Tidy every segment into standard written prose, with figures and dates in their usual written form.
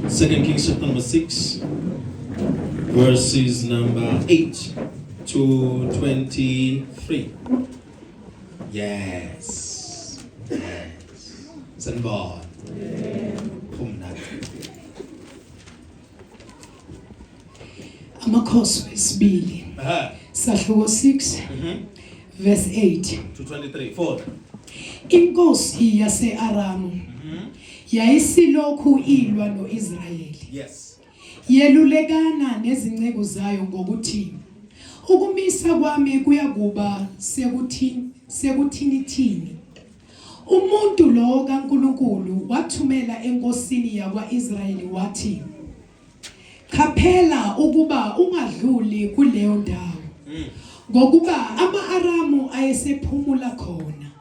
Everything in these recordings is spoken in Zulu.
2 Kings chapter number 6, verses number 8 to 23. Yes. Send God. Amakhosi wesibili sahluko 6 verse 8 to 23. 4. Inkosi yase-Aramu yayisilokhu ilwa no-Israyeli. Yes. Yelulekana nezinceku zayo ngokuthi ukumisa kwami kuyakuba sekuthini. Umuntu lo kaNkulunkulu wathumela enkosini yakwa-Israyeli wathi, "Qaphela ukuba ungadluli kuleyo ndawo, ngokuba ama-Aramu ayesephumula khona."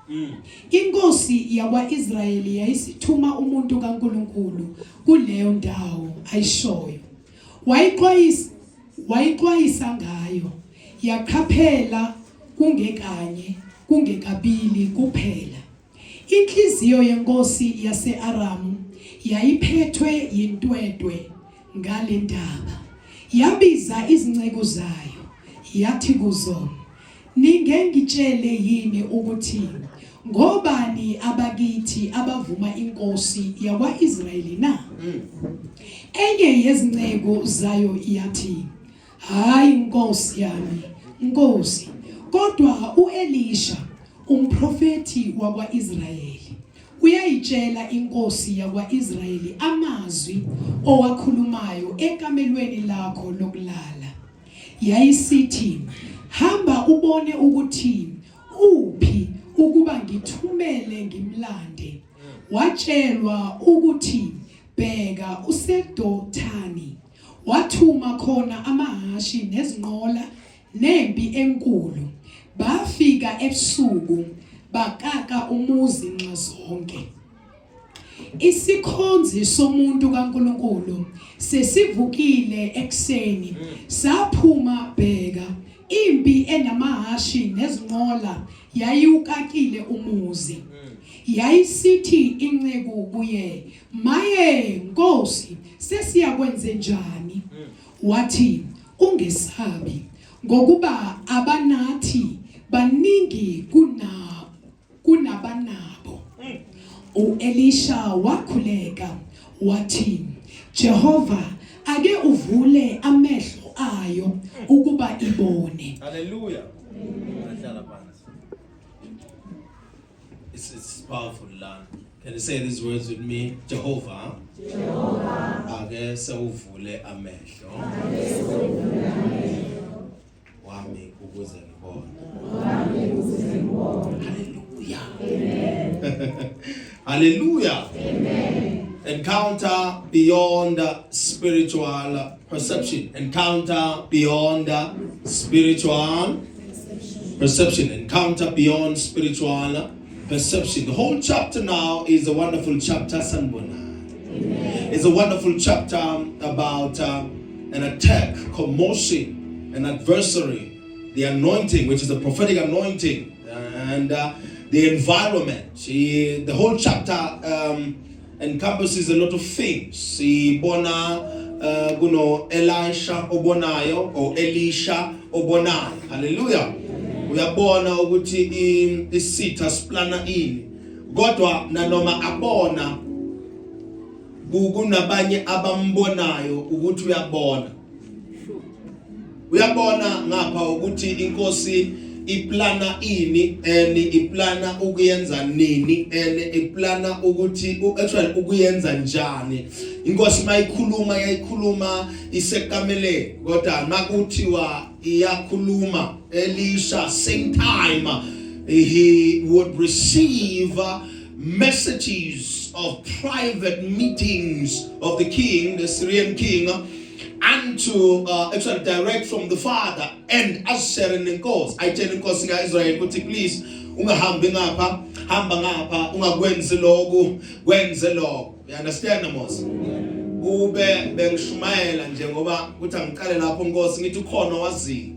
Inkosi yakwa-Israyeli yayisithuma umuntu kaNkulunkulu kuleyo ndawo ayishoyo. Wayixwayisa ngayo, yaqaphela kungekabili kuphela. Inhliziyo yenkosi yase-Aramu yayiphethwe yintwetwe ngale ndaba. Yabiza izinceku zayo, yathi kuzo, "Ningengitshele yini ukuthi ngobani abakithi abavuma inkosi yakwa-Israyeli na?" Enye yezinceku zayo yathi, "Hayi inkosi yami, Nkosi, kodwa u-Elisha umprofeti wakwa-Israyeli uyayitshela inkosi yakwa-Israyeli amazwi owakhulumayo ekamelweni lakho lokulala." Yayisithi, "Hamba ubone ukuthi uphi ukuba ngithumele ngimlande." Watshelwa ukuthi, "Bheka useDothani." Wathuma khona amahashi nezinqola nempi enkulu. Bafika ebusuku bakaka umuzi nxa zonke. Isikhonzi somuntu kaNkulunkulu sesivukile ekseni, saphuma bheka impi enamahashi nezinqola yayiwukakile umuzi. Yayisithi inceku kuye, "Maye Nkosi, sesiyakwenze njani?" Wathi, "Ungesabi, ngokuba abanathi baningi kunabanabo." U-Elisha wakhuleka wathi, "Jehova, ake uvule amehlo ayo ukuba ibone." Hallelujah. It's powerful, Lord. Can you say these words with me? Jehovah. Ake sewuvule amehlo wami ukuze ngibone. Hallelujah. Hallelujah. Encounter beyond spiritual perception. Encounter beyond spiritual perception. Encounter beyond spiritual perception. The whole chapter now is a wonderful chapter, Sanbona. It's a wonderful chapter about an attack, commotion, an adversary, the anointing, which is the prophetic anointing, and the environment. The whole chapter encompasses a lot of things. Elisha obonayo or Elisha obonayo. Hallelujah. Uyabona ukuthi isitha siplana ini. Kodwa nanoma abona kunabanye abambonayo ukuthi uyabona. Uyabona ngapha ukuthi inkosi iplana ini and iplana ukuyenza nini and iplana ukuthi actually ukuyenza njani. Inkosi mayikhuluma isekameleni kodwa makuthiwa iyakhuluma Elisha same time he would receive messages of private meetings of the king, the Syrian king, and to actually direct from the father and usher in inkosi. Ayitshela inkosi kaIsrael ukuthi please ungahambi ngapha, hamba ngapha, ungakwenzi lokho, kwenze lokho. You understand Moses? Ube bengishumayela nje ngoba kuthi angiqale lapho inkosi ngithi ukhona wazi.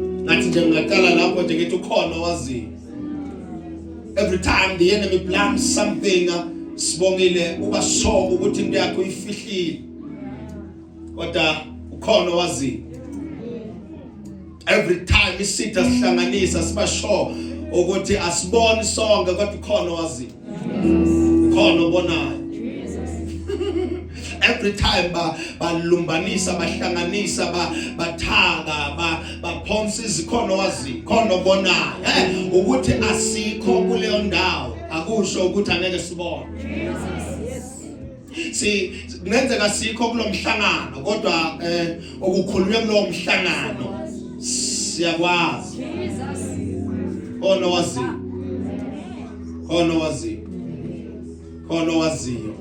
Ngathi nje ngaqala lapho nje ngithi ukhona wazi. Every time the enemy plans something Sibongile uba sure ukuthi into yakho ifihlile. Kodwa ukhona wazi. Every time isitha sihlanganisa siba sure ukuthi asiboni sonke kodwa ukhona wazi. Ukhona obonayo. Every time balumbanisa bahlanganisa bathaka baphonsa izikhono wazi khona obonayo ukuthi asikho kuleyo ndawo akusho ukuthi angeke sibone. Si ngenzeka sikho kulomhlangano kodwa okukhulunywa kulowo mhlangano siyakwazi. Khona wazi. Khona wazi. Khona waziyo.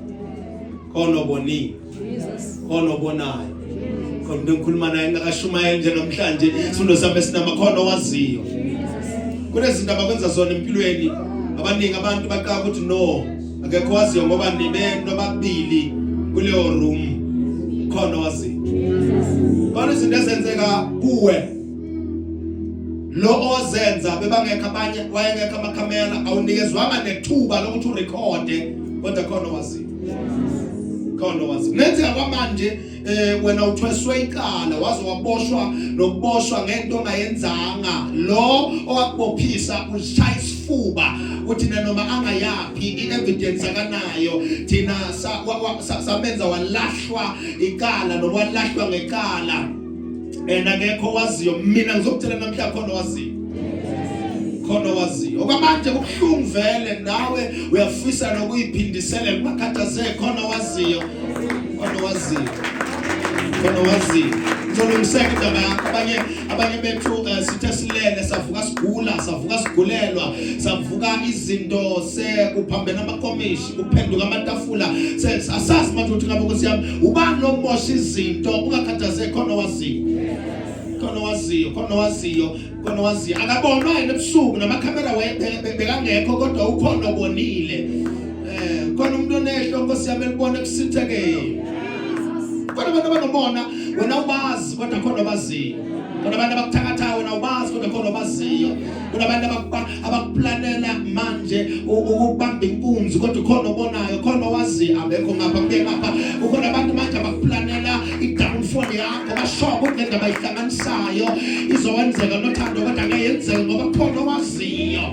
Khona oboni. Khona obonayo. Khona ngikhuluma naye ngakashumayela nje namhlanje sifundo sami sinamakhono waziyo. Kunezinto abakwenza zona empilweni abaningi abantu baqaka ukuthi no akekho waziyo ngoba nibe nobabili kuleyo room. Khona waziyo. Khona izinto ezenzeka kuwe lo ozenza bebangekho abanye wayengekho amakhamera awunikezwanga nethuba lokuthi urekode kodwa khona waziyo. Khona wazi. Nenzeka kwamanje wena uthweswe ikala waze waboshwa nokuboshwa ngento ongayenzanga lo owakubophisa ushaya isifuba uthi noma angayapi i-evidence akanayo thina samenza walahlwa ikala noma walahlwa ngekala akekho waziyo. Mina ngizokutshela namhla khona waziyo. Khona waziyo. Okwamanje kubuhlungu vele nawe uyafisa nokuyiphindisela kumakhathazeke khona waziyo. Khona waziyo. Khona waziyo. Ngizolungiseka indaba yakho abanye bethu sithe silele savuka sigula savuka sigulelwa savuka izinto sekuphambene amakomishi kuphenduka amatafula asazi manje ukuthi ngabe Nkosi yami ubani lo mbosha izinto ungakhathazeke khona waziyo. Khona waziyo. Khona waziyo. Khona waziyo. Akabonwa yena ebusuku namakhamera bekangekho kodwa ukhona obonile. Khona umuntu onehlo Nkosi yami elibona kusitheke. Khona abantu abanobona wena ubazi kodwa khona waziyo. Khona abantu abakuthakathayo wena ubazi kodwa khona waziyo. Khona abantu abakuplanela manje ukubamba inkunzi kodwa khona obonayo khona waziyo. Abekho ngapha kuye ngapha ukhona abantu manje abakuplanela i-downfall yakho bashoka ukuthi le ndaba ihlanganisayo izowenzeka nothando kodwa ngeyenzeka ngoba khona waziyo.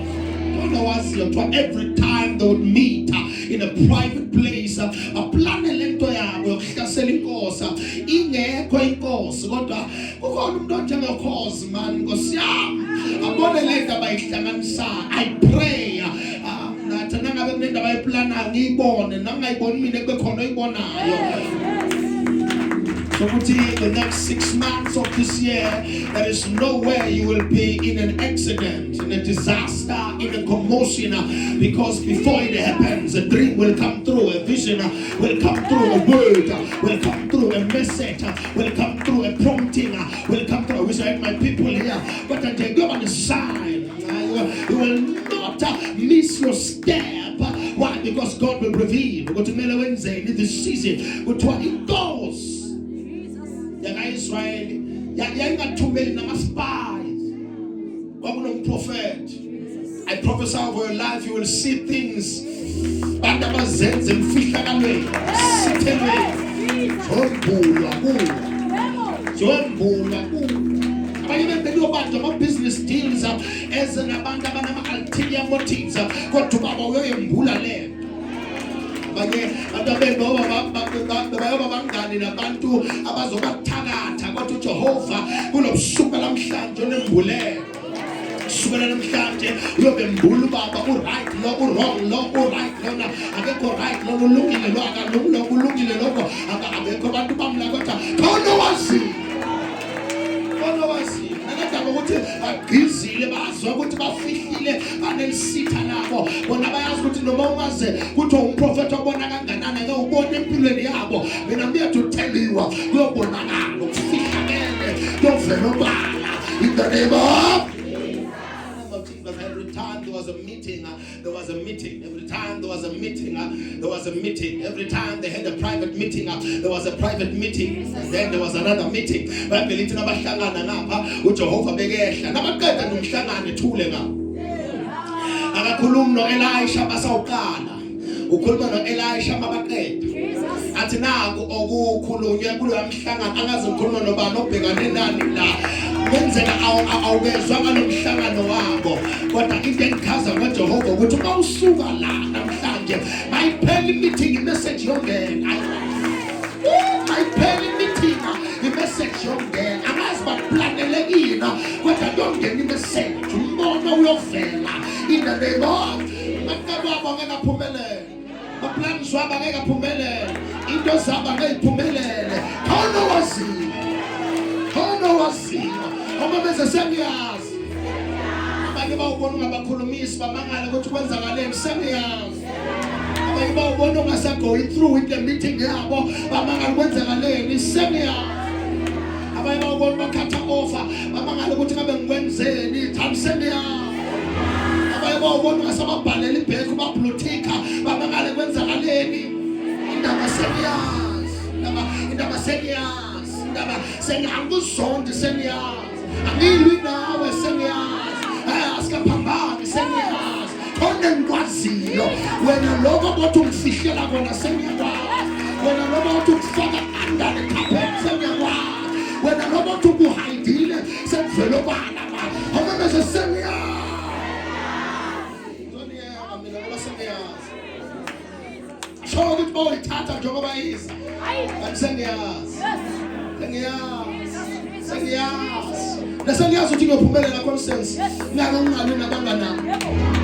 Khona waziyo. Every time they would meet in a private place aplanele into yabo yokuhlasela inkosi ingekho inkosi kodwa kukhona umuntu onjengekhosi man Nkosi yami abone le ndaba ihlanganisa. I pray nathi nangabe kunendaba eplanayo ngiyibone nangayiboni mina bekhona oyibonayo. So the next 6 months of this year, there is no way you will be in an accident, in a disaster, in a commotion, because before it happens, a dream will come through, a vision will come through, a word will come through, a message will come through, a prompting will come through. I wish I had my people here, but I take you on the side. You will not miss your step. Why? Because God will reveal. We go to Mele Wednesday in this season. But what it goes. Israel, yangathumeli nama-spies. Prophet, I prophesy over your life, you will see things. Bantu abazenza emfihlakalweni, sithelweni, zombula kuwo. Abanye bebeliobantu ama-business deals ezenabantu abanama-ulterior motives kodwa ubaba uyoyembula le. Abanye abantu bangani nabantu abazobathakatha kodwa uJehova kulobusuku namhlanje onembulelo. Kusukela namhlanje uyobe mbulu baba u-right lo u-wrong lo u-right lona akekho right lo ulungile lo akalungile kulungile lokho akekho abantu bamla kodwa khona waziyo. Khona waziyo. Nakadaba ukuthi bagqizile bazwa ukuthi bafihlile banelisitha labo bona bayazi ukuthi noma ungaze kuthi umprofeti obona kanganani ake ubone empilweni yabo. Mina I'm here to tell you kuyobonakala ukufihlakele kuyovela obala in the name of every time there was a meeting, there was a meeting. Every time there was a meeting, there was a meeting. Every time they had a private meeting, there was a private meeting. Then there was another meeting. Bible lithi nabahlangana ngapha uJehova bekehla nabaqeda nomhlangano ethule ngapha. Akakhulumi noElisha basawuqala. ukhuluma no-Elisha mabaqeda athi naku okukhulunywe kuloya mhlangano angaze ngikhuluma nobani obhekane nani la kwenzeka awukezwa ngalomhlangano wabo kodwa into engikhaza ngoJehova ukuthi uma usuka la namhlanje mayiphela i-meeting i-message yongena mayiphela i-meeting i-message yongena angazi baplanele kina kodwa yongena i-message umbono uyovela in the name of makababa ngeke aphumelele maplans wabo ngeke aphumelele into zabo ngeke iphumelele khona wazima uma bese semiyazi abanye bawubona ungabakhulumisi bamangala ukuthi kwenzakaleni semiyazi abanye bawubona ungasa going through with the meeting yabo bamangala kwenzakaleni semiyazi abanye bawubona bakhatha offer bamangala ukuthi ngabe ngikwenzeni thamsemiyazi abanye bawubona ungasababhalela ibheke bablutika bamangala kwenzakaleni indaba semiyazi indaba semiyazi indaba senganguzonde semiyazi angilwi nawe semiyazi asikaphambani semiyazi khona ngikwaziyo wena lokho othi ungifihlela kona sengiyakwazi wena lokho othi ukufaka under the carpet sengiyakwazi wena lokho othi ukuhidile sengivela obala ngoba bese semiyazi zoniyeka mina ngoba semiyazi show ukuthi boyithatha njengoba yiza angisengiyazi Nasengiyazi ukuthi ngiyophumelela consensus ngake ngingabe nabanganami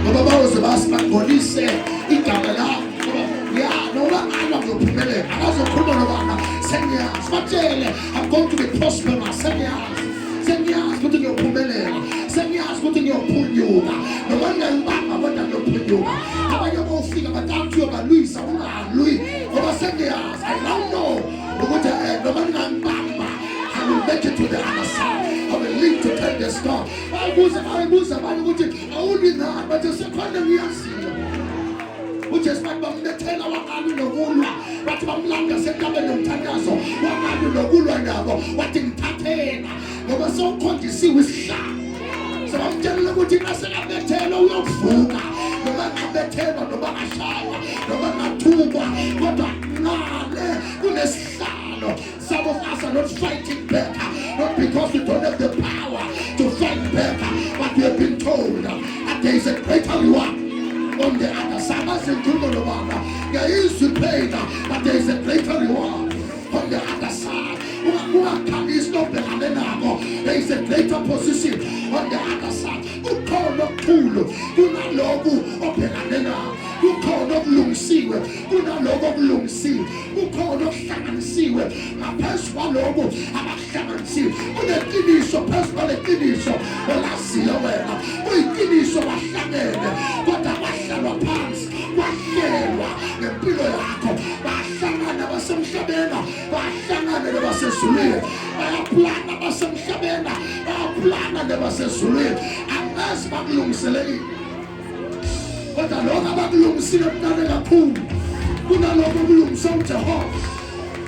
ngoba bawoze basibagolise igama lakho ya noma ala ngiyophumelela akazokhuluma nobana sengiyazi batshele I'm going to be prosperous sengiyazi ukuthi ngiyophumelela sengiyazi ukuthi ngiyophunyuka noma ngiyibamba kodwa ngiyophunyuka abanye bofika bathathu yobalwisa ungalwi ngoba sengiyazi I don't know ukuthi noma ngiyibamba I will make it to the other side. I will live to tell the story. Ayibuza bani ukuthi awuli na bathi sekhona ngiyazile. Ujesu bathi bambethela wangabi nokulwa. Bathi bamlanda senkabe nomthandazo wangabi nokulwa nabo. Wathi ngithathena ngoba sewukhondisiwe isihlalo. Sebamtshela ukuthi nasekabethela uyovuka. Noma ngabethelwa noma ngashaya noma ngathukwa kodwa ngale kunesihlalo. Some of us are not fighting better, not because we don't have the power to fight better, but we have been told that there is a greater reward on the other side. There is the pain, but there is a greater reward on the other side. There is a greater position on the other side. Ukhona okulungisiwe kunaloko okulungisiwe ukhona okuhlanganisiwe ngaphezu kwaloko abahlanganisiwe kuneqiniso phezu kwaleqiniso olaziyo wena uyiqiniso bahlangene kodwa bahlalwa phansi bahlelwa ngempilo yakho bahlangana basemhlabeni bahlangana nabasezulwini bayaplana basemhlabeni bayaplana nabasezulwini angazi bakulungiselekile kodwa lokho abakulungisile mntana kakhulu kunalokho okulungisa uJehova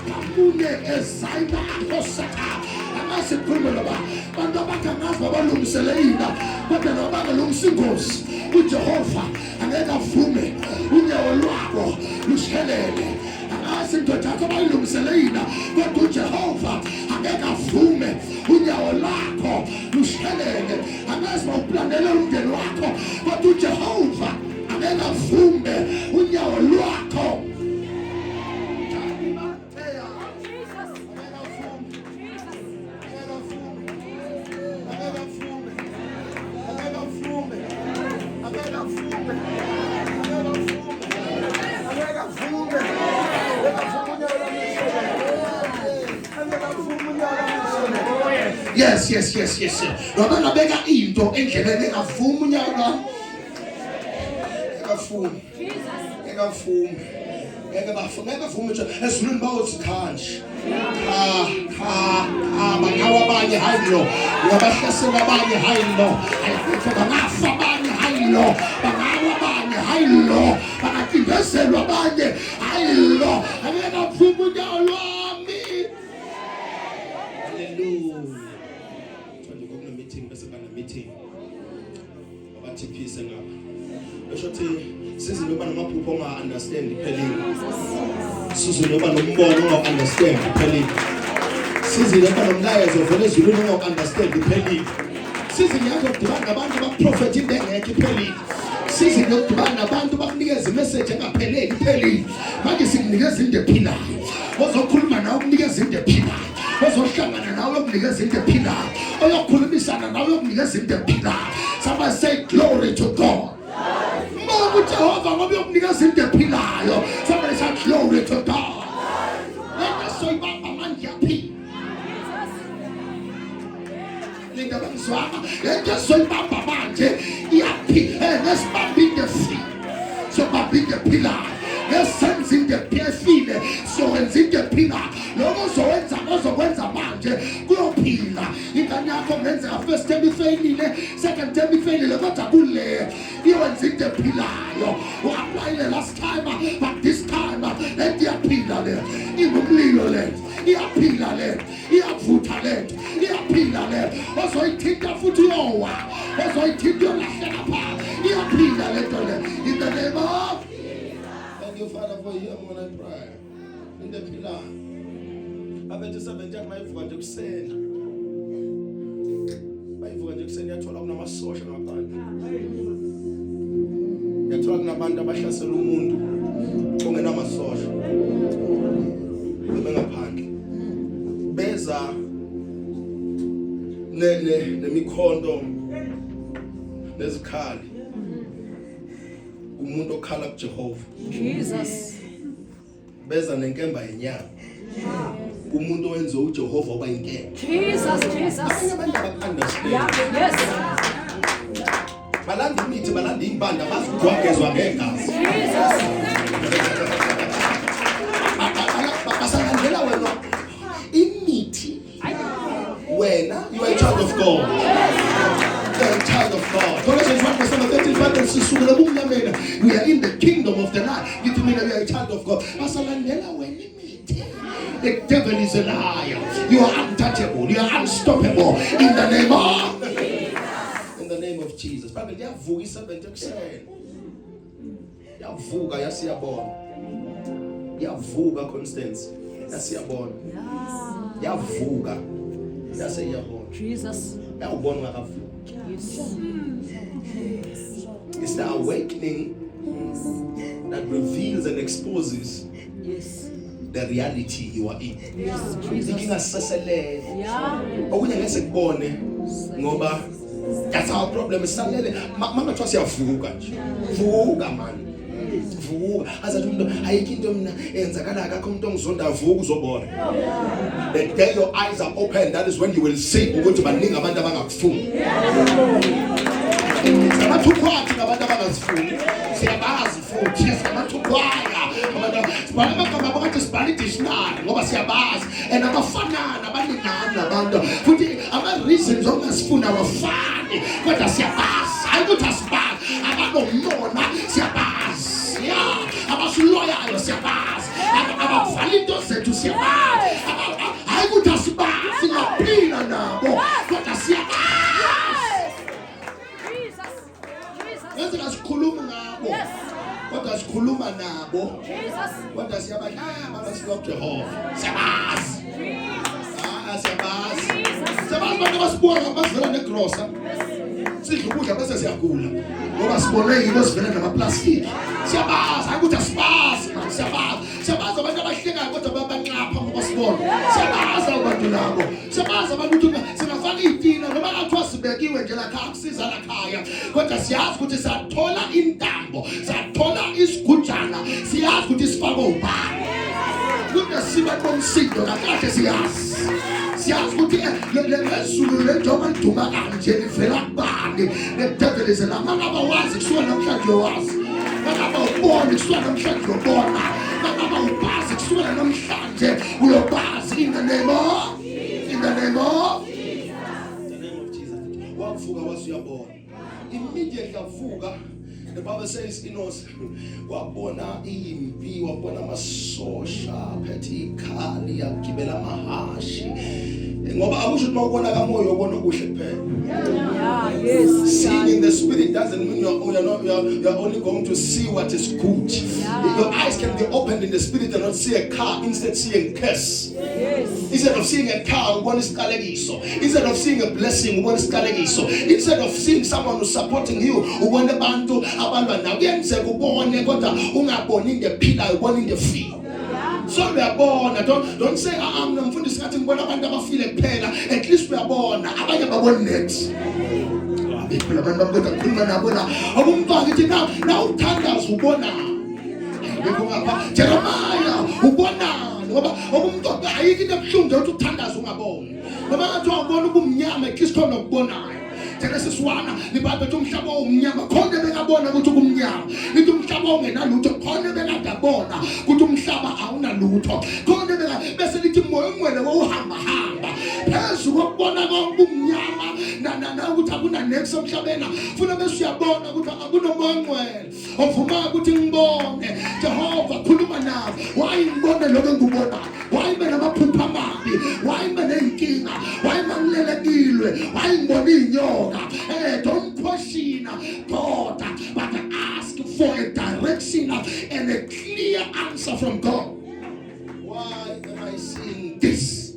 kamune ezayina akhosata angasikhuluma loba bantu abakangazi babalungisele ina kodwa noba balungisa ingozi uJehova angeke avume unyawo lwabo lushelele angasi indoda yakho bayilungisele ina kodwa uJehova angeke avume unyawo lakho lushelele angasi bawuplanela umndeni wakho kodwa uJehova angeke avume unyawo lwakho Yes. Noma ngabeka into endleleni engavuma unyaka. Engavuma. Ngeke bavume nje esizulwini bawothi khanje. Bangawa abanye hayilo. Ngabahlasela abanye hayilo. Ayifika bangafa abanye hayilo. Bangawa abanye hayilo. Bangacindezelwa abanye hayilo. Angeke bavume unyaka lwami. Hallelujah. Meeting ngathi peace ngapha. Esho ukuthi sizwe noba namaphupho onga-understand iphelile. Sizwe noba nombono onga-understand iphelile. Sizwe noba nomlayezo vele ezulwini onga-understand iphelile. Sizwe ngiyazodibana nabantu bakuprofethe into engekho iphelile. Sizwe ngiyodibana nabantu bakunikeza imessage engapheleli iphelile. Manje sikunikeza into ephilayo. Ozokhuluma nawe ukunikeza into ephilayo. Ozohlangana nawe ukunikeza into ephilayo. Oyokhulumisana nawe ukunikeza into ephilayo. Somebody say glory to God. Mungu Jehova ngoba uyokunikeza into ephilayo. Somebody say glory to God. Lento soyibamba manje yaphila. Linda bangizwanga. Lento soyibamba manje iyaphila. Nesibambi into efile. So babbi into ephilayo. Nesenza into ephile. So wenza into ephilayo. Lokho ozokwenza manje kuyophila. Ingane yakho ngenzeka first term ifeyilile, second term ifeyilile kodwa kule iyenza into ephilayo. Uapply last time but this time let iyaphila le. Ingumlilo le. Iyaphila le. Iyavutha le. Iyaphila le. Ozoyithinta futhi uyowa. Ozoyithinta uyolahleka pha. Iyaphila le nto le. In the name of thank you, Father, for hearing when I pray. In the pillar. Abethu 7 mayivuka nje kuseni. Mayivuka nje kuseni yathola kunamasosha ngaphandle. Yathola kunabantu abahlasela umuntu ongenamasosha. Bengaphandle. Beza nemikhondo nezikhali. Umuntu okhala kuJehova. Jesus. Beza nenkemba yenyama. Umuntu owenza uJehova oba inkemba. Jesus. Abantu abakunderstand. Yes. Balanda imithi, balanda imbanda, bazigwagezwa ngegazi. Jesus. Basalandela wena imithi. Wena, you are a child of God. You are a child of God. Colossians 1:13, we are in the kingdom of the light. You mean we are a child of God. Basalandela wena imithi. The devil is a liar. You are untouchable. You are unstoppable. In the name of Jesus. Bible yavuka isebente ekuseni. Yavuka yasiyabona. Yavuka Constance. Yasiyabona. Yavuka. Yasiyabona. Jesus. Yawubona ngakavuka. Yes. It's the awakening that reveals and exposes Yes. the reality you are in. Yes. Jesus. Ikingaseselele. Yeah. Okunye ngeke kubone ngoba that's our problem. Isalele mama twa siyavuka nje. Vuka man. Vuka. Azathi umuntu ayikho into mina enzakala akakho umuntu ongizonda vuka uzobona. The day your eyes are open, that is when you will see ukuthi baningi abantu abangakufuni. Sabathukhwathi nabantu abangazifuni. Siyabazi futhi sabathukhwaya. Sibhala amagama abakade sibhala i-dictionary ngoba siyabazi and abafanana abaningi nabantu futhi ama-reasons ongasifuni awafani kodwa siyabazi hayi ukuthi asibazi abanomona siyabazi ya abasiloyayo siyabazi abavala into zethu siyabazi hayi ukuthi asibazi ngaphila nabo kodwa siyabazi ngenzeka sikhuluma ngabo kodwa sikhuluma nabo kodwa siyabahlaba sikaJehova siyabazi siyabazi abantu abasibuka ngabazivela negrosa sidla ukudla bese siyagula ngoba sibone yinto sivela namaplastiki siyabazi ukuthi asibazi siyabazi abantu abahlekayo kodwa babanqapha ngoba sibona siyabazi abantu labo siyabazi abantu ukuthi singafaka izitina noma athiwa sibekiwe nje la khaya kusiza la khaya kodwa siyazi ukuthi sathola intambo sathola isigujana siyazi ukuthi sifake ubani kunesiba komsindo kakade siyazi ukuthi lezulu lenjoba liduma kanje livela kubani the devil is la mangaba wazi kusuka namhlanje wazi mangaba ubona kusuka namhlanje ubona mangaba ubazi kusuka namhlanje uyobazi in the name of Jesus. Wavuka wasiyabona immediately avuka. The Bible says, wabona impi, wabona amasosha, phethe ikhali, yagibela amahashi. ngoba akusho ukuthi mawubona kamoya ubona okuhle kuphela. Yeah, yes. Seeing in the spirit doesn't mean you're only going to see what is good. Your eyes can be opened in the spirit and not see a car, instead seeing curse. Yes. Instead of seeing a car, one is kalegiso. Instead of seeing a blessing, one is kalegiso. Instead of seeing someone who's supporting you, one abantu abalwana kuyenze kubone kodwa ungaboni ngephila uboni ngefile. So uyabona, don't say I'm mfundisi ngathi ngibona abantu abafile kuphela. At least uyabona abanye babone next. Phela abantu bakodwa kukhuluma nabo la. Akumfaka ithi na uthandaza ubona. Ngikho ngapha Jeremiah ubona ngoba umuntu ayikho into ebuhlungu ukuthi uthandaza ungaboni. Ngoba ngathi ubona ubumnyama at khona ukubonayo. Genesis 1 libaphe umhlaba omnyama khona bekabona ukuthi kumnyama. Lithi umhlaba ongenalutho khona bekadabona ukuthi umhlaba awunalutho. Khona bese lithi moya ongcwele uhamba hamba. Phezu kokubona konke umnyama na ukuthi akuna next emhlabeni. Funa bese uyabona ukuthi akunomoya ongcwele. Ovuma ukuthi ngibone Jehova khuluma nawe. Why ngibone lokho engikubona? Why benamaphupha amabi? Why benenkinga? Why mangilelekilwe? Why ngibona inyoka? Don't question God, but ask for a direction and a clear answer from God. Why am I seeing this?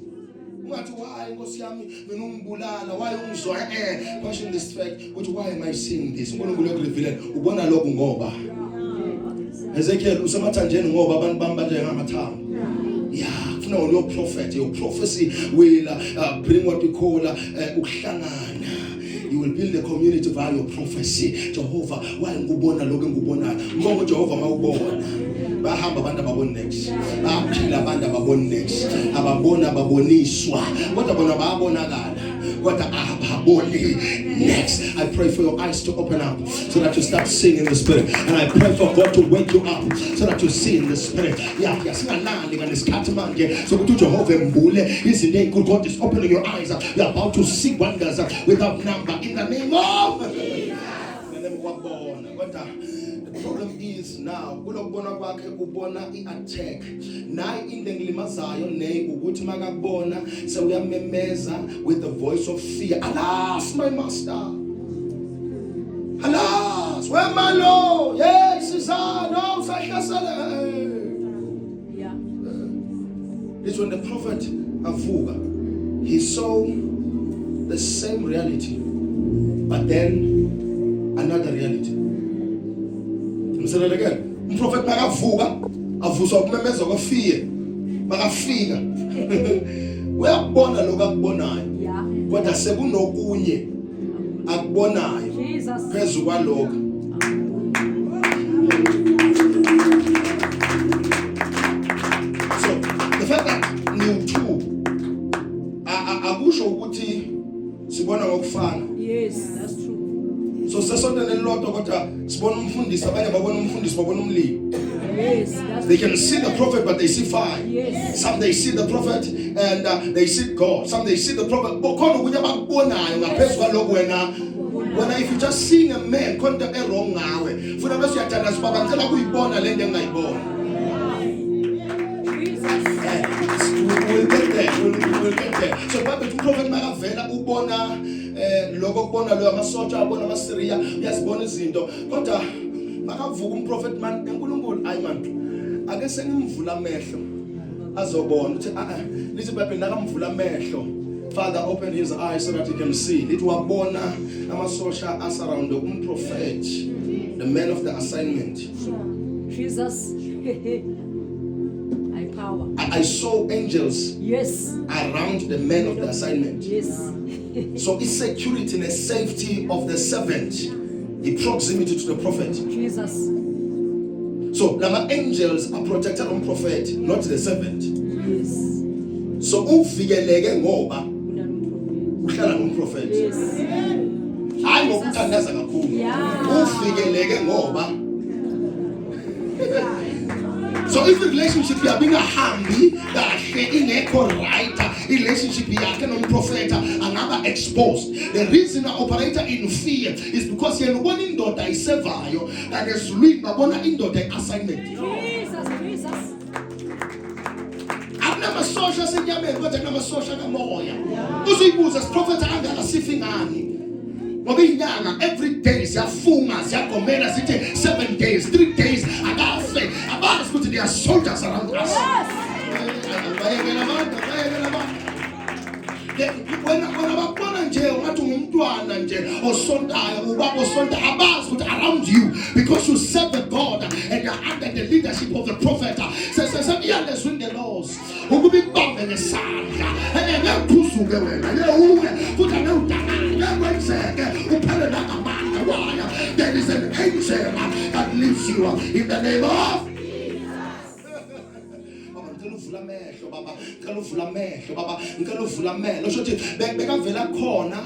Why Nkosi yami mina ungibulala? Why ungizwa question this fact ukuthi why am I seeing this? uNkulunkulu ukulivile ubona lokhu ngoba Ezekiel usemathanjeni ngoba abantu bami banje ngamathambo. Yeah, funa your prophet, your prophecy will bring what we call ukuhlangana. You will build a community via your prophecy. Jehovah, why ngubona lokho engubona? Ngoba Jehovah mawubona. Bahamba abantu ababona next. Baphila abantu ababona next. Ababona baboniswa. Kodwa bona bayabonakala. Kodwa ababoni next. I pray for your eyes to open up so that you start seeing in the spirit. And I pray for God to wake you up so that you see in the spirit. Yeah, singalali nganesikhathi manje so ukuthi Jehovah mbule izinto ezinkulu. God is opening your eyes. You're about to see wonders without number in the name of the problem is now kulokubona kwakhe ubona iattack nayi into engilimazayo ne ukuthi makakubona sewuyamemeza with the voice of fear. Alas my master, alas where my Lord, yes no usahlasela. Yeah. It's when the prophet avuka he saw the same reality but then another reality. Say that again. Prophet makavuka avuswa ukumemeza kwefear makafika uyabona lokho akubonayo kodwa sekunokunye akubonayo phezu kwalokho. So the fact that new two akusho ukuthi sibona ngokufana. Yes, that's true. So sesonto nelilodwa kodwa sibona umfundisi abanye babona umfundisi babona umlilo. Yes, that's They can see the prophet but they see fire. Yes. Some they see the prophet and they see God. Some they see the prophet khona kunye abakubonayo ngaphezulu kwalokho wena. When if you just seeing a man konke wrong ngawe funa bese uyathandaza baba ngicela kuyibona le nto engayibona. We'll get there. So Bible to prophet makavela ubona lokho kubona lo amasotsha abona amaSyria uyazibona izinto kodwa makavuka umprofeti man eNkulunkulu ayi man ake sengimvula amehlo azobona uthi lithi Bible nakamvula amehlo. Father, open his eyes so that he can see. Lithi wabona amasotsha asurround umprofeti, the man of the assignment. Jesus. Power. I saw angels around the men of the assignment. Yes. So it's security and a safety of the servant, the proximity to the prophet. Jesus. So the angels are protected on prophet, not the servant. Yes. So uvikeleke ngoba uhlala nomprofet. Yes. Hayi ngokuthandaza kakhulu. Uvikeleke ngoba. So if the relationship you are being a hambi kahle ingekho right, relationship yakhe nomprofeta angaba exposed. The reason I operate in fear is because yena ubona indoda isevayo and ezulwini babona indoda assignment. Jesus. kunamasosha asenyameni kodwa kunamasosha kamoya. Uzibuza siprofetha angaka sifi ngani? Ngoba inyanga every day siyafunga siyagomela sithi 7 days 3 days akafe abazi ukuthi they are soldiers around us. Bayekela abantu wena bakubona nje ungathi ungumntwana nje osontayo ubaba osonta abazi ukuthi around you because you serve the God and you're under the leadership of the prophet. Sesiyalezwe in the laws ukuba ikubambe ngesandla ngekuphuzuke wena uwe futhi angewudakala kwenzeke uphele nakamandla waya. There is an angel that leads you in the name of ngicela uvula amehlo baba ngicela uvula amehlo shothi bekavela khona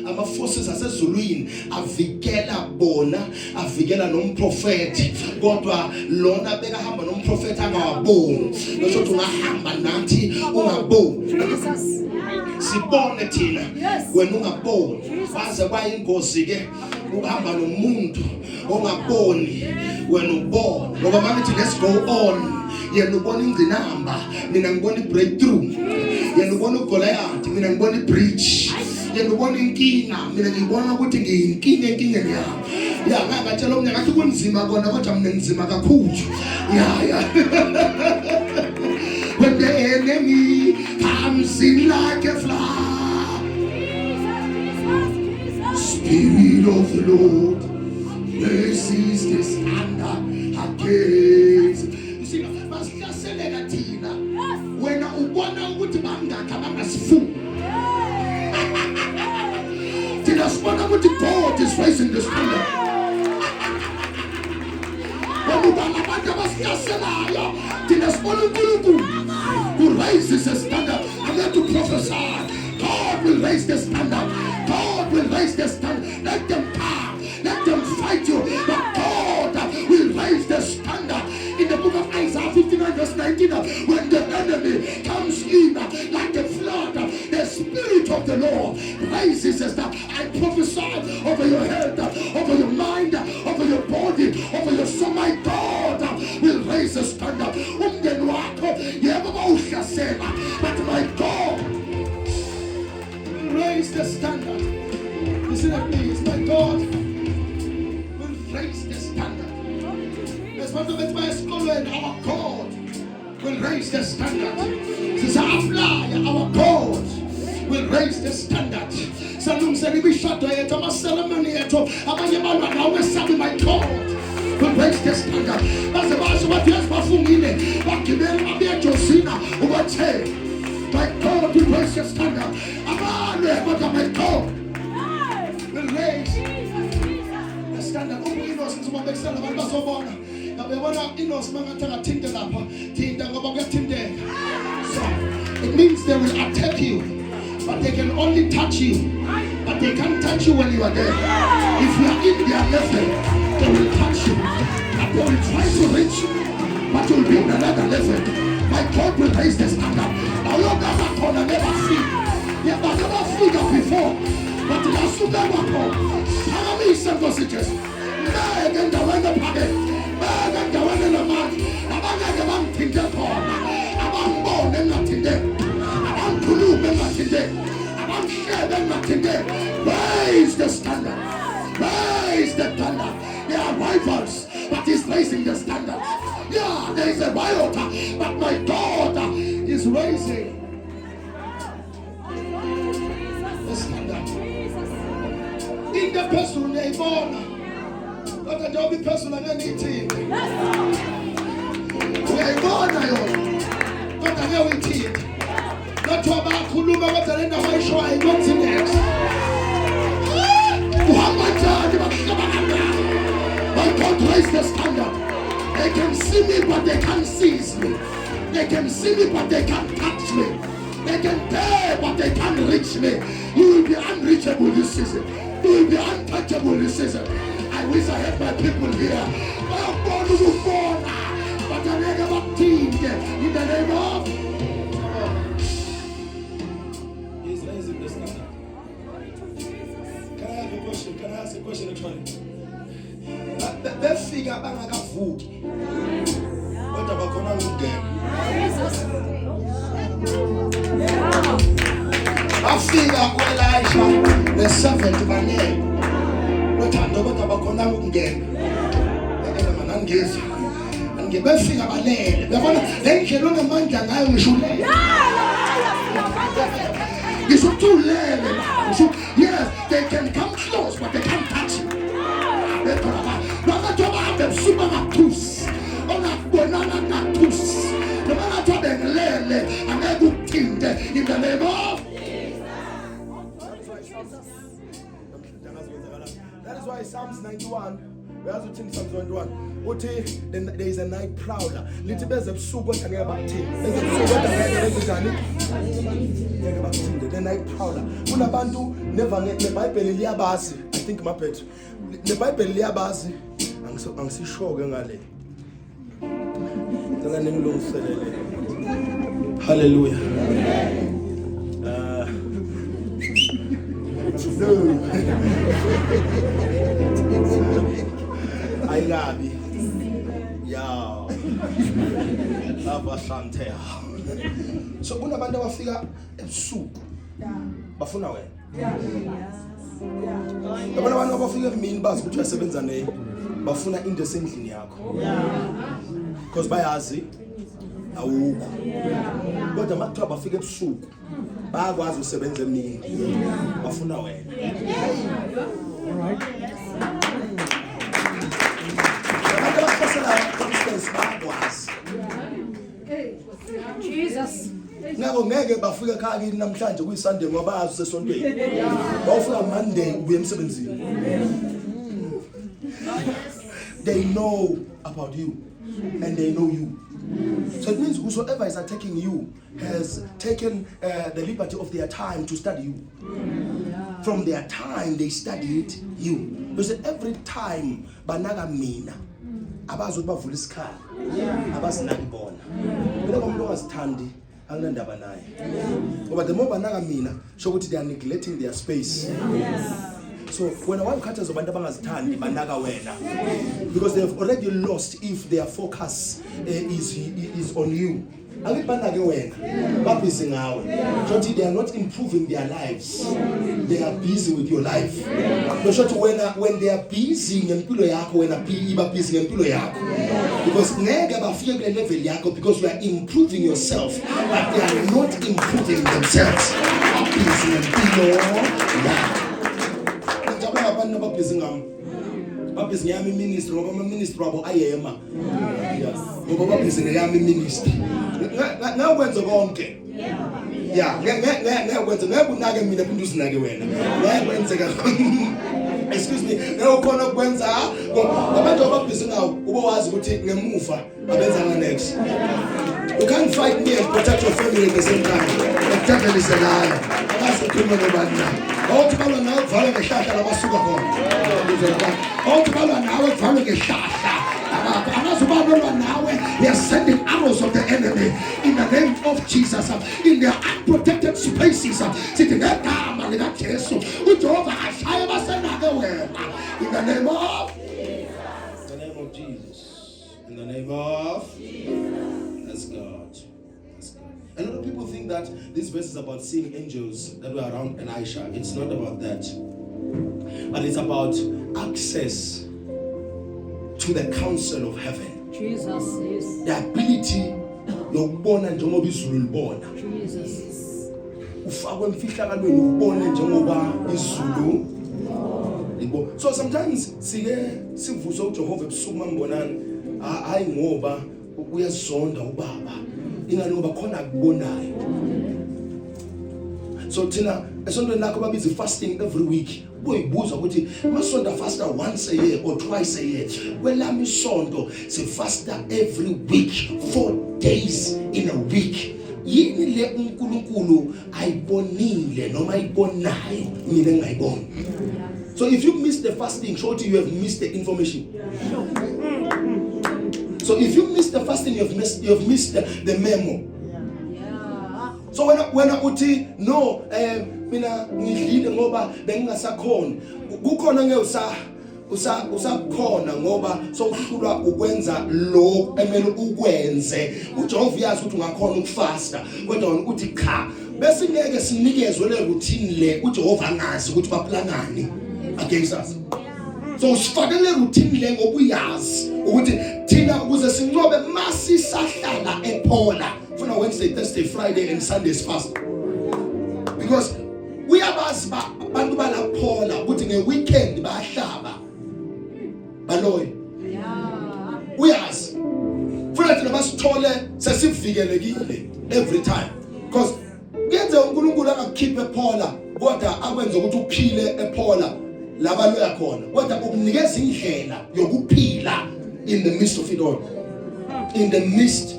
ama forces asezulwini avikela bona avikela nomprofeti kodwa lona bekahamba nomprofeti angawaboni shothi ungahamba nathi ungaboni sibone thina wena ungaboni baze kwayingozi ke ukuhamba nomuntu ongaboni wena ubone ngoba manje let's go on. Yena ubona ingcinamba mina ngibona ibreakthrough. Yena ubona uGoliath mina ngibona ibridge. Yena ubona inkinga mina ngibona ukuthi ngiyinkinga enkingeni yami. Ya ngatshela omnye ngathi kunzima kona kodwa mina ngizima kakhulu. Ya when the enemy comes in like a flood, Spirit of the Lord raises the standard against. You see, masihlaseleka thina wena ubona ukuthi bangaka bangasifunga. Thina sibona ukuthi God is raising the standard. Wena ubona abantu abasihlaselayo thina sibona uNkulunkulu who raises the standard. I'm here to prophesy. God will raise the standard. God will raise the standard. Let them come. Let them fight you. But God will raise the standard. In the book of Isaiah 59 verse 19, when the enemy comes in like a flood, the Spirit of the Lord raises a standard. I prophesy over your head, over your mind, over your body, over your soul. My God will raise a standard. But my God will raise the standard. Listen to me, it's my God will raise the standard. As part of it, my scholar and our God will raise the standard. Since our fly, our God will raise the standard. Salum said, "We shut the head of a ceremony at all. My God will raise the standard." That's the verse what yes, but for me, but give them a bit of sinner over chair. My God will raise the standard. But my God will raise the standard. Oh, innocence, what makes sense about us all. Now we want to innocence, man, tinted up, tinted up, tinted. So it means they will attack you, but they can only touch you, but they can't touch you when you are there. If you are in their level, they will touch you, but they will try to reach you, but you will be in another level. My God will raise the standard. Now your guys are gonna never see. You have never figured before, but you are super welcome. How many sentences? Again, the one that paid. Again, the one in the man. Abang the one in the corner. Abang born and not in there. Abang Kulu and not in there. Abang Shed and not in there. Raise the standard. Raise the standard. They are rivals, but he's raising the standard. Yeah, there is a riot, but my God is raising the standard. In the person they born. But I don't be personal anything. We are born now. But I know it is. Not to about Kuluma, but I know how sure I got in next. My God raised the standard. They can see me, but they can't seize me. They can see me, but they can't touch me. They can pay, but they can't reach me. You will be unreachable this season. You will be untouchable this season. I wish I had my people here. I'm born to be born, but I never think in the name of. He's raising the standard. Can I have a question? Can I ask a question actually? Befika bangakavuki kodwa bakhona ukungena Bafika ku-Elisha ne-servant banele. Nothando kodwa bakhona ukungena. Mana angezi. Befika balele. Uyabona le ndlela onamandla ngayo ngisho ulele. Ngisho ulele. Yes, they can come close but they can't touch you. Bakathoba hambe busuku ngaphusi. Ongabonana ngaphusi. Noma ngathobe ngilele angeke ukuthinte in the name of That is why Psalms 91, whereas we think Psalms 91, there is a night prowler. Little bit of soup what ngeke bakuthini. Bese busuku kodwa ngeke bezani. Ngeke bakuthini. The night prowler. Kunabantu never neBhayibheli liyabazi. I think maphethu. NeBhayibheli liyabazi. Angisisho ke ngale. Ngicela ningilungiselele. Hallelujah. No. Ayikabi. Yeah. Abashantea. So kunabantu abafika ebusuku. Bafuna wena. Yabona abantu abafika emini bazi ukuthi uyasebenza nini. Bafuna into esendlini yakho. Because bayazi awukho. Kodwa makuthiwa bafika ebusuku bayakwazi usebenza emini. Bafuna wena. Alright. Jesus. Ngako ngeke bafika ekhaya kini namhlanje kuyiSunday ngoba bazi sesontweni. Bawufika Monday ubuye emsebenzini. They know about you and they know you. So it means whosoever is attacking you has taken the liberty of their time to study you. From their time they studied you. Because every time banaga mina abazi ukuthi bavula isikhala abazinaki bona. Mina umuntu ongazithandi anginandaba naye. Ngoba the more banaga mina show ukuthi they are neglecting their space. So when I cut as abantu abangazithandi banaka wena because they have already lost if their focus is on you. Akibanake wena babhizi ngawe. Shothi they are not improving their lives. They are busy with your life. Shothi when they are busy ngempilo yakho wena iba busy ngempilo yakho. Because ngeke bafike kule level yakho because you are improving yourself but they are not improving themselves. Busy ngempilo yakho. Abantu ababhizi ngami babhizi ngami ministry ngoba ama ministry wabo ayema ngoba babhizi ngami ministry ngakwenza konke ngekwenza ngekunake mina phinde usinake wena ngekwenzeka excuse me ngekukhona ukwenza abantu ababhizi ngawo ube wazi ukuthi ngemuva abenza next. You can't fight me and protect your family at the same time. The devil is a liar. That's the criminal about now. All to follow now, follow the shasha, la basuka hon. All to follow now, follow the shasha. They are sending arrows of the enemy in the name of Jesus in their unprotected spaces. Sitting there, in the name of Jesus. In the name of that's God. That's God. A lot of people think that this verse is about seeing angels that were around Elisha. It's not about that. But it's about access to the counsel of heaven. Jesus, yes. The ability yokubona njengoba izulu libona. Jesus. Ufakwe emfihlakalweni ubone njengoba izulu libona. So sometimes sike sivusa uJehova ebusuku mambonana hayi ngoba uyazonda ubaba ingani ngoba khona akubonayo. So thina esontweni lakho babiza fasting every week. Boyibuza ukuthi masonto fasta once a year or twice a year. Kwelami isonto se fasta every week, 4 days in a week. Yini le uNkulunkulu ayibonile noma ayibonayo mina ngayibona. So if you miss the fasting, show you have missed the information. So if you miss the fasting, you have missed the memo. So when uthi no mina ngidlile ngoba bengingasakhona kukhona usakhona ngoba sokuhlulwa ukwenza lo emele ukwenze. uJehova uyazi ukuthi ungakhona ukufasta kodwa wena uthi cha, bese ngeke sinikezwe le routine le uJehova angazi ukuthi baplanani against us. So usifake le routine le ngokuyazi ukuthi thina ukuze sinqobe masisahlala ePola funa Wednesday, Thursday, Friday and Sunday's fast, because uyabazi abantu balaphola ukuthi ngeweekend bayahlaba baloyi. Uyazi funa thina basithole sesivikelekile every time, because kuyenze uNkulunkulu angakukhiphe ePola kodwa akwenze ukuthi uphile ePola laba loya khona, kodwa ukunikeza indlela yokuphila in the midst of it all. In the midst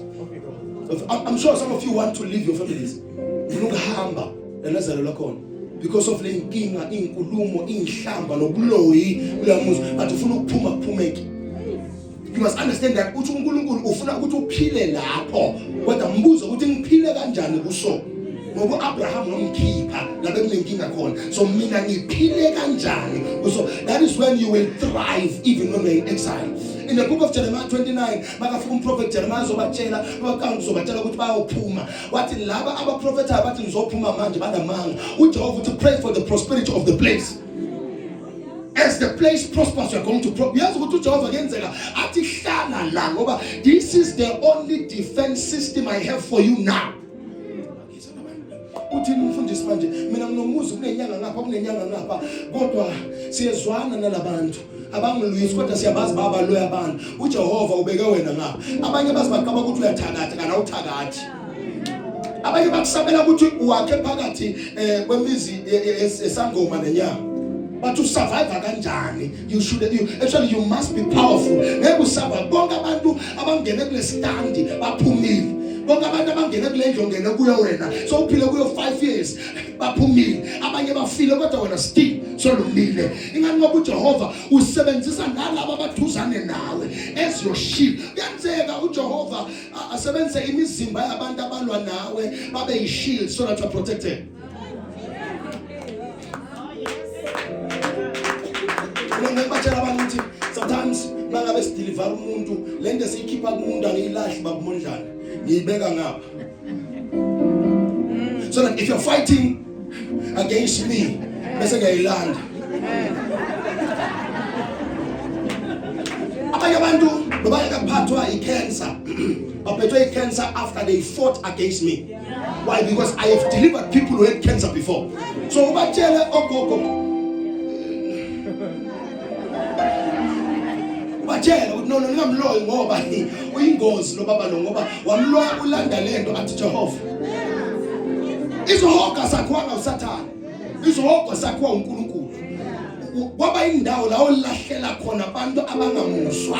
of, I'm sure some of you want to leave your families. Ukuhamba elazalo lakhona because of le inkinga, inkulumo, inhlamba nobuloyi uyamuza but ufuna ukuphuma kuphumeke. You must understand that uthi uNkulunkulu ufuna ukuthi uphile lapho, kodwa mbuzo ukuthi ngiphile kanjani kuso. Ngoba Abraham nomkhipha labe kunenkinga khona, so mina ngiphile kanjani. So that is when you will thrive even when you're in exile. In the book of Jeremiah 29, makafika umprophet Jeremiah zobatshela bakanga zobatshela ukuthi bayophuma, wathi laba abaprofeta bathi ngizophuma manje banamanga. uJehova uthi pray for the prosperity of the place. As the place prospers, you are going to prosper. Yazi ukuthi uJehova kenzeka athi hlala la ngoba this is the only defense system I have for you now. Uthini umfundisi manje, mina nginomuzi kunenyanga ngapha kunenyanga ngapha kodwa siyezwana nalabantu abangiluyisi kodwa siyabazi baba loya abantu. uJehova ubeke wena ngapha. Abanye bazibaqaba ukuthi uyathakatha kana uthakathi. Abanye bakusabela ukuthi uwakhe phakathi kwemizi esangoma nenyanga. But to survive kanjani, you must be powerful. Ngeke usurvive bonke abantu abangene kule stand baphumile. Bonke abantu abangena kule ndlu ngene kuyo wena so uphile kuyo 5 years baphumile, abanye bafile kodwa wena still solumile. Ingani ngoba uJehova usebenzisa nalabo abathuzane nawe as your shield. Kuyenzeka uJehova asebenzise imizimba yabantu abalwa nawe babe yishield so that you are protected. Sometimes mangabe sideliver umuntu lento siyikhipha kumuntu angiyilahli babumondlana ngiyibeka ngapha, so that if you're fighting against me bese ngiyilanda. Abanye abantu bayakaphathwa icancer baphethwe icancer after they fought against me. Why? Because I have delivered people who had cancer before. So ubatshele ogogo bajela no ngingamloyi ngoba uyingozi lo baba lo ngoba wamloya ulanda lento athi Jehova izohoga sakhwanga uSathane, izohoga sakhwa uNkulunkulu kwaba indawo la olahlela khona abantu abangamuswa.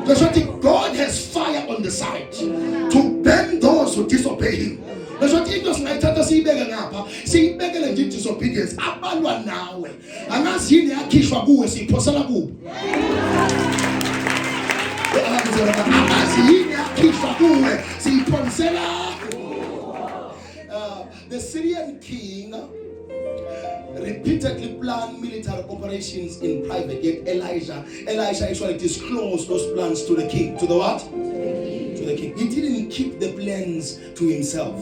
Because God has fire on the side to burn those who disobey him. That's what into singayithatha siyibeke ngapha siyibekele nje disobedience abalwa nawe angazi yini yakhishwa kuwe siyiphosela kubo. The Syrian king repeatedly planned military operations in private, yet Elijah actually disclosed those plans to the king. To the what? To the king. He didn't keep the plans to himself.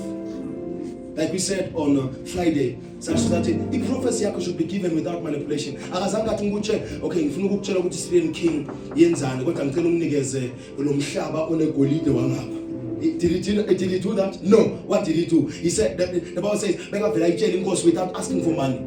Like we said on Friday, such that the prophecy should be given without manipulation. Akazange athi ngutshe, okay, ngifuna ukukutshela ukuthi Syrian king yenzani kodwa ngicela umnikeze lo mhlaba onegolide wangapha. Did he do that? No. What did he do? He said that the Bible says bengavela itshela inkosi without asking for money.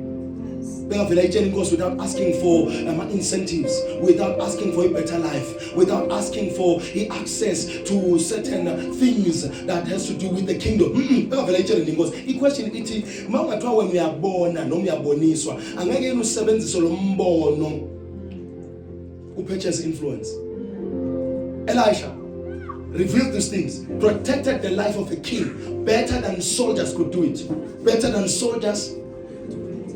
Bengavela itshela inkosi without asking for incentives, without asking for a better life, without asking for access to certain things that has to do with the kingdom. Bengavela itshela inkosi. I-question ithi mawungathiwa wena uyabona noma uyaboniswa angeke yena usebenzise lo mbono upurchase influence. Elisha revealed these things, protected the life of a king better than soldiers could do it, better than soldiers,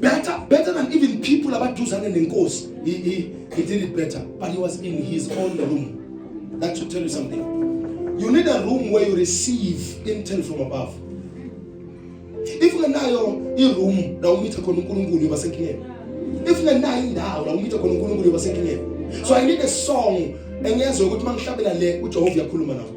better than even people about Duzan and Nkos. He did it better, but he was in his own room. That should tell you something. You need a room where you receive intel from above. If you know your room, now meet a If you know indawo, now meet a So I need a song engiyazi ukuthi mangihlabela le uJehova uyakhuluma nawo.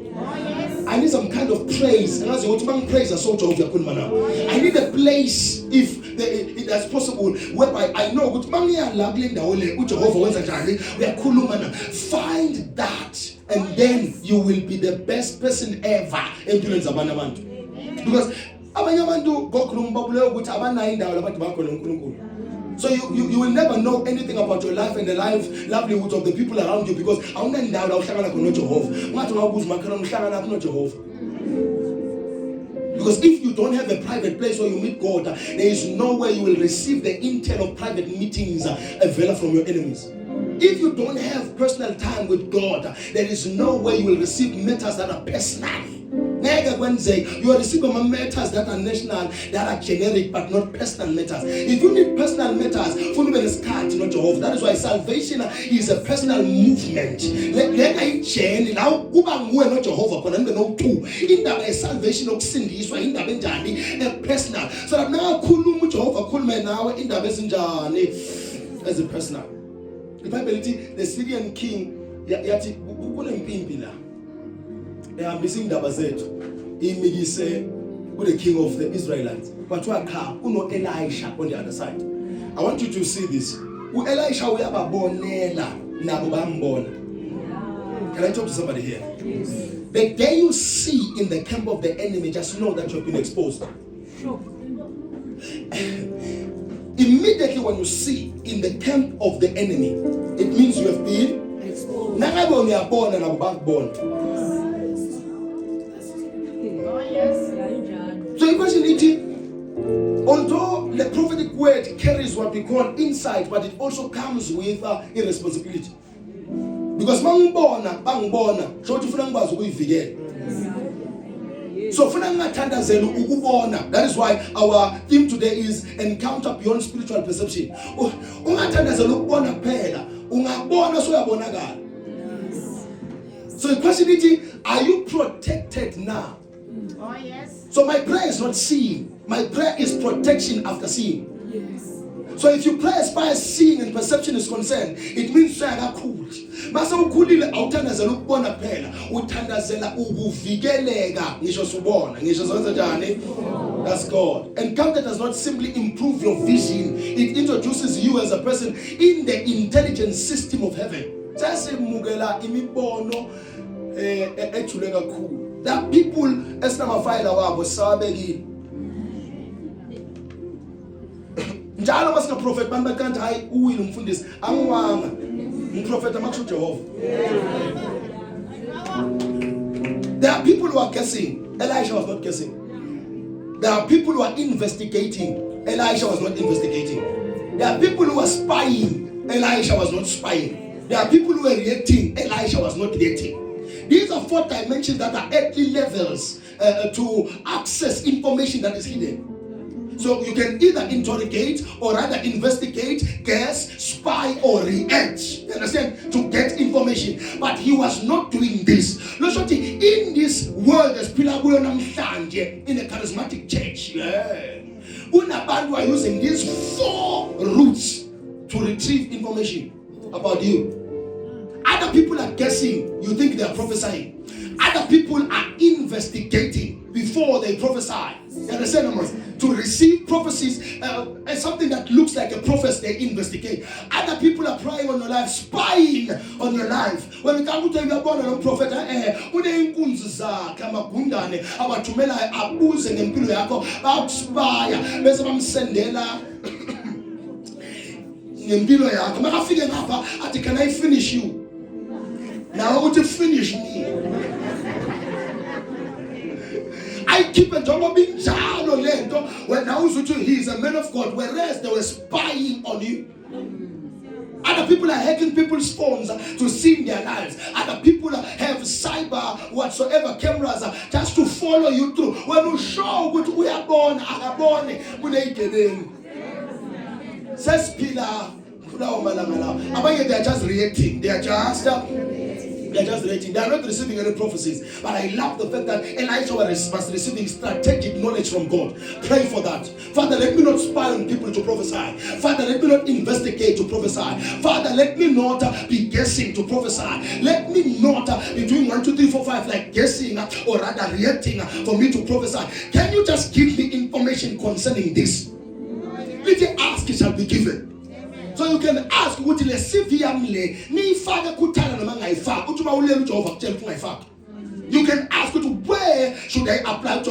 I need some kind of praise. Engazi ukuthi mangipraise so uJehova uyakhuluma nawo. I need a place if it is possible whereby I know ukuthi mangiya la kule ndawo le uJehova wenza njani uyakhuluma na. Find that and then you will be the best person ever empilweni zabanye abantu. Because abanye abantu gokhuluma babule ukuthi abanayo indawo labantu bakhona uNkulunkulu. So you will never know anything about your life and the livelihood of the people around you because awunendawo la uhlangana khona noJehova. Ungathi ungabuza makhona umhlangana nakho noJehova. Because if you don't have a private place where you meet God, there is no way you will receive the intel of private meetings available from your enemies. If you don't have personal time with God, there is no way you will receive matters that are personal. You are receiving matters that are national, that are generic, but not personal matters. If you need personal matters, that is why salvation is a personal movement. Salvation personal. So that now as a personal. The Bible, the Syrian king, they are missing Dabazetu. He say, the king of the Israelites. But you are Elisha on the other side. I want you to see this. Elisha we have a bonela nabambona. Can I talk to somebody here? Yes. The day you see in the camp of the enemy, just know that you have been exposed. Sure. Immediately when you see in the camp of the enemy, it means you have been exposed. So the question is, although the prophetic word carries what we call insight, but it also comes with irresponsibility. Because so that is why our theme today is encounter beyond spiritual perception. So the question is, are you protected now? Oh yes. So my prayer is not seeing. My prayer is protection after seeing. Yes. So if you pray as far as seeing and perception is concerned, it means cool. Masa ukhulile awuthandazela ukubona phela, uthandazela ukuvikeleka ngisho subona, ngisho zonke njani? That's God. Encounter does not simply improve your vision, it introduces you as a person in the intelligence system of heaven. Sasimukela imibono ejule kakhulu. There are people esinamafayela wabo sawabekile. Njalo masika prophet bantu hayi uwile umfundisi angiwanga umprofeta makusho Jehova. There are people who are guessing. Elisha was not guessing. There are people who are investigating. Elisha was not investigating. There are people who are spying. Elisha was not spying. There are people who are reacting. Elisha was not reacting. These are 4 dimensions that are earthly levels to access information that is hidden. So you can either interrogate or rather investigate, guess, spy or react. You understand? To get information. But he was not doing this. In this world, in the charismatic church, Unabandu are using these 4 routes to retrieve information about you. Other people are guessing, you think they are prophesying. Other people are investigating before they prophesy. You understand? To receive prophecies, something that looks like a prophecy, they investigate. Other people are prying on your life, spying on your life. When we come to tell you about a prophet, can I finish you? Now I want to finish me. I keep a job of being when now he is a man of God, whereas they were spying on you. Other people are hacking people's phones to see in their lives. Other people have cyber whatsoever cameras just to follow you through. When you show what we are born, says Pillar. They are just reacting. They are just They're just relating. They are not receiving any prophecies. But I love the fact that Elijah was receiving strategic knowledge from God. Pray for that. Father, let me not spy on people to prophesy. Father, let me not investigate to prophesy. Father, let me not be guessing to prophesy. Let me not be doing 1, 2, 3, 4, 5 like guessing or rather reacting for me to prophesy. Can you just give me information concerning this? Let you ask, it shall be given. So you can ask, would you you can ask, where should I apply to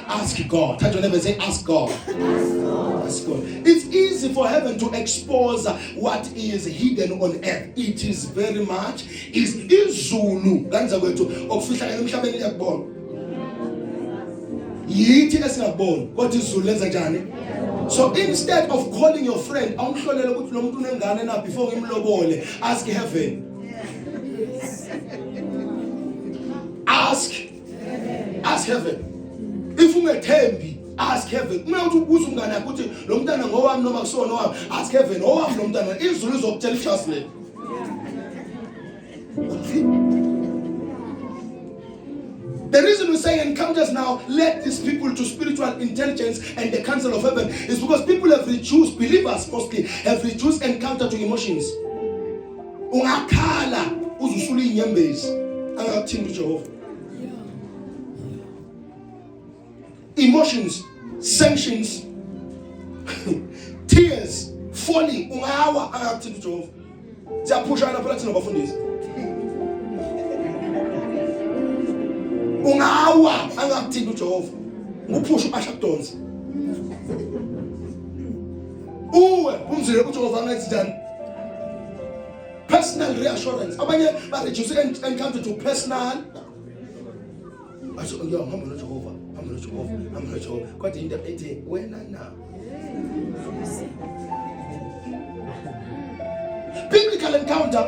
ask God. Touch your neighbor and say, ask God. Ask God. It's easy for heaven to expose what is hidden on earth. It is very much is izulu. So instead of calling your friend, before him ask heaven. Ask heaven. If you ask heaven. Ask heaven. The reason we say encounters now led these people to spiritual intelligence and the counsel of heaven is because people have reduced, believers mostly, have reduced encounter to emotions. Ungakhala uzusula inyembezi angakuthindi uJehova. Emotions, sanctions, tears, falling, ungawa angakuthindi uJehova. Siyaphushana phela thina bafundisi. Ungawa angakuthindi uJehova. Nguphusha uBashakdonsi. Uwe umzile uJehova angathi njani? Personal reassurance. Abanye ba reduce encounter to personal. Aso ngihamba noJehova, hamba noJehova. Kodwa into ethi wena na. Biblical encounter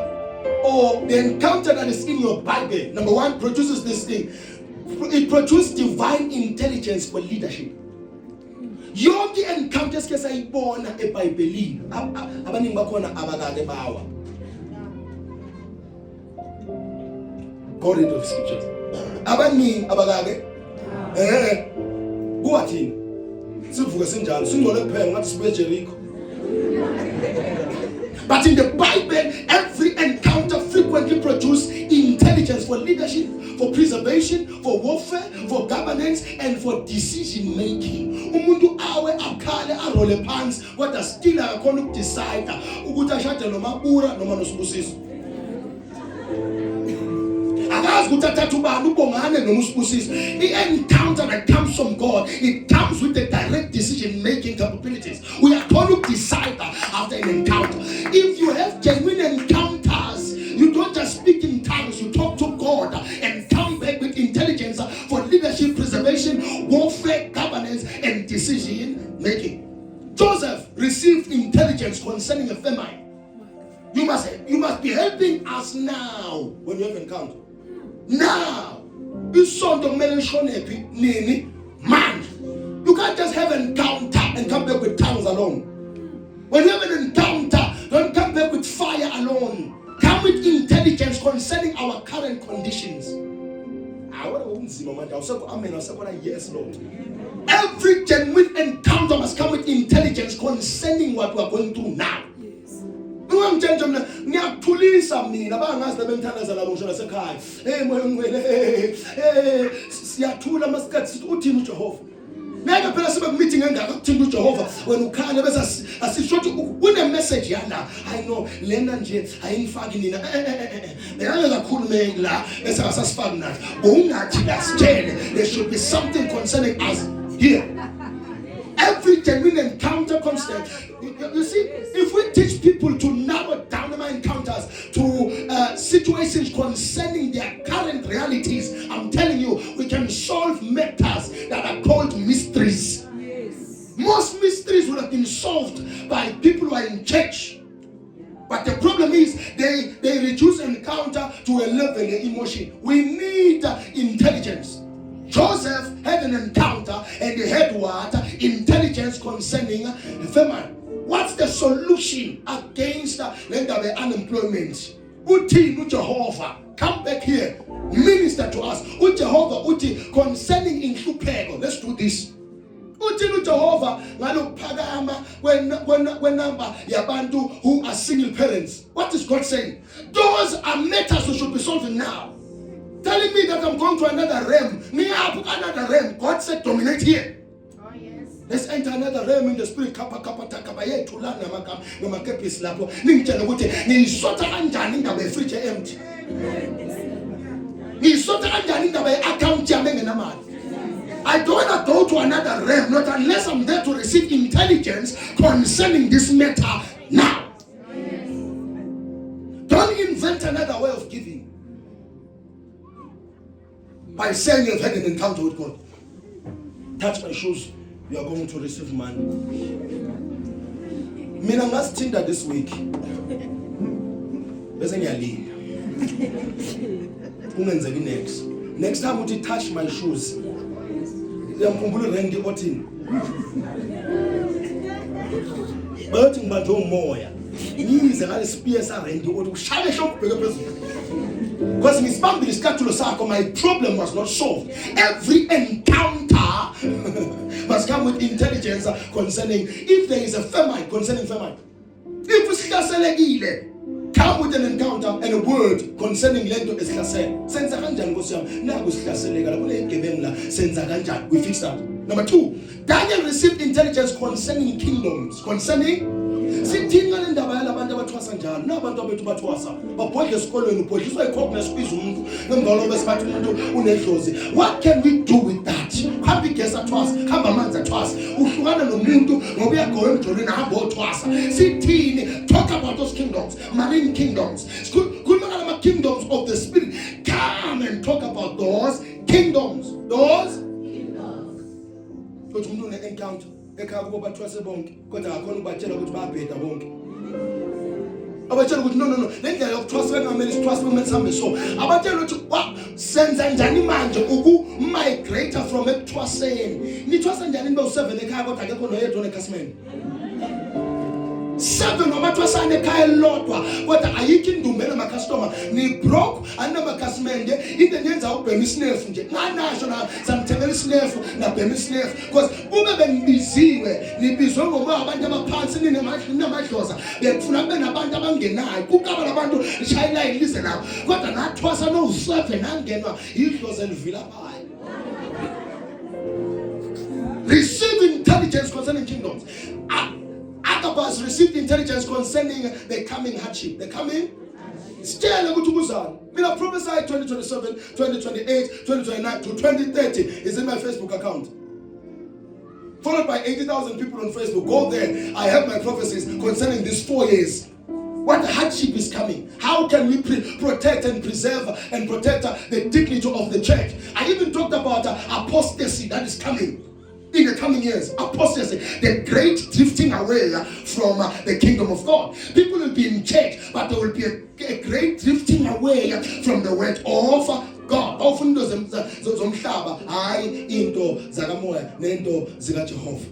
or the encounter that is in your Bible, number one, produces this thing. It produces divine intelligence for leadership. Yonke encounters ke sayibona eBhayibhelini abaningi bakhona abakade bawa. Go read the scriptures. Abaningi abakade kuwathini sivuke sinjalo singcole kuphela ngathi sibe Jericho. But in the Bible, every encounter frequently produces intelligence for leadership, for preservation, for warfare, for governance, and for decision making. Umuntu awe akhale arole phansi kodwa still akakhona ukudecide ukuthi ashade nomabura noma noSibusiso. Akazi ukuthi athatha ubani ubongane noma uSibusiso. The encounter that comes from God, it comes with the direct decision making capabilities. We are going to decide after an encounter. If you have genuine encounters, you don't just speak in tongues, you talk to God and come back with intelligence for leadership, preservation, warfare, governance, and decision making. Joseph received intelligence concerning a famine. You must be helping us now when you have encounter. Now, man, you can't just have an encounter and come back with tongues alone. When you have an encounter, don't come back with fire alone. Come with intelligence concerning our current conditions. Yes, Lord. Every genuine encounter must come with intelligence concerning what we are going through now. Ngiyaphulisa mina bangazi labemthandaza labo ngisho nasekhaya. Moya ngcwele. Siyathula masikhathi sithi uthini uJehova. Ngeke phela sibe meeting engaka ukuthini uJehova wena ukhala bese asisho ukuthi une message yana. I know lena nje ayingifaki nina. Bengeke kakhulume la bese asasifaki nathi. Ungathi lasitshele there should be something concerning us here. Every genuine encounter constant. You see, if we teach people to narrow down their encounters to situations concerning their current realities, I'm telling you, we can solve matters that are called mysteries. Yes. Most mysteries would have been solved by people who are in church. But the problem is they reduce encounter to a level of emotion. We need intelligence. Joseph had an encounter and he had what? Intelligence concerning the famine. What's the solution against the unemployment? Uthi uJehova, come back here, minister to us. uJehova uthi concerning inhlupheko, let's do this. Uthi uJehova ngalokuphakama kwenamba yabantu who are single parents. What is God saying? Those are matters we should be solving now. Telling me that I'm going to another realm. Another realm. God said dominate here. Oh yes. Let's enter another realm in the spirit. Kappa takaba yethu la namakepisi lapho. Ningitshela ukuthi ngiyisotha kanjani indaba ye-fridge empty. Ngiyisotha kanjani indaba ye-account yami engenamali. I don't want to go to another realm, not unless I'm there to receive intelligence concerning this matter now. Don't invent another way of giving by saying you've had an encounter with God. Touch my shoes, you are going to receive money. Mina ngasithinda this week. Bese ngiyalinda. Kungenzeki next time uthi touch my shoes. Yamkhumbula rendi othini. Bathi ngibanjwe umoya. Nize ngale spear sa rendi othi ushaya shokubheka phezulu. Because ngisibambile isikathulo sakho, my problem was not solved. Every encounter must come with intelligence concerning if there is a famine, concerning famine. If usihlaselekile, come with an encounter and a word concerning lento esihlasele. Senza kanjani Nkosi yami? Naku sihlaseleka la kule igebengu la senza kanjani? We fix that. Number 2, Daniel received intelligence concerning kingdoms, concerning sidinga le ndaba yalabantu abathwasa njalo nabantu abethu bathwasa babhodle esikolweni ubhodliswa ikhokho nesibiza umuntu ngembolo besibathi umuntu unedlozi. What can we do with that? Hamba igesi athwasa, hamba amanzi athwasa, uhlukana nomuntu ngoba uyagoya emjolweni hamba othwasa. Sithini? Talk about those kingdoms, marine kingdoms. Khuluma ngama kingdoms of the spirit. Come and talk about those kingdoms. Those kingdoms. Kuthi umuntu une encounter ekhaya kubo bathwase bonke kodwa akakhona ukubatshela ukuthi bayabheda bonke. Abatshela ukuthi no le ndlela yokuthwasa bengamele sithwase kumele sihambe so. Abatshela ukuthi senza njani manje migrate from ekuthwaseni. Nithwasa njani nibe u7 ekhaya kodwa akekho noyedwa onekhasimende. 7 nomathwasane ekhaya elodwa kodwa ayikho indumbela ama-customer ni broke aninamakhasimende into enyenza ubhema isinefu nje nganasho na samthengela isinefu nabhema isinefu because ube bengibiziwe nibizwe ngoba abantu abaphansi ninamadloza bekufuna kube nabantu abangenayo kukaba labantu lishayela ilize nabo kodwa nathwasa no7 nangenwa idloza elivila phayo. Receive intelligence concerning kingdoms. Agabus received intelligence concerning the coming hardship. The coming? Still a good to Mina prophesy 2027, 2028, 2029 to 2030 is in my Facebook account. Followed by 80,000 people on Facebook. Go there. I have my prophecies concerning these 4 years. What hardship is coming? How can we protect and preserve and protect the dignity of the church? I even talked about apostasy that is coming. In the coming years, apostasy, the great drifting away from the kingdom of God. People will be in church, but there will be a great drifting away from the word of God. Often those zomhlaba hayi into zakamoya nento zikaJehova.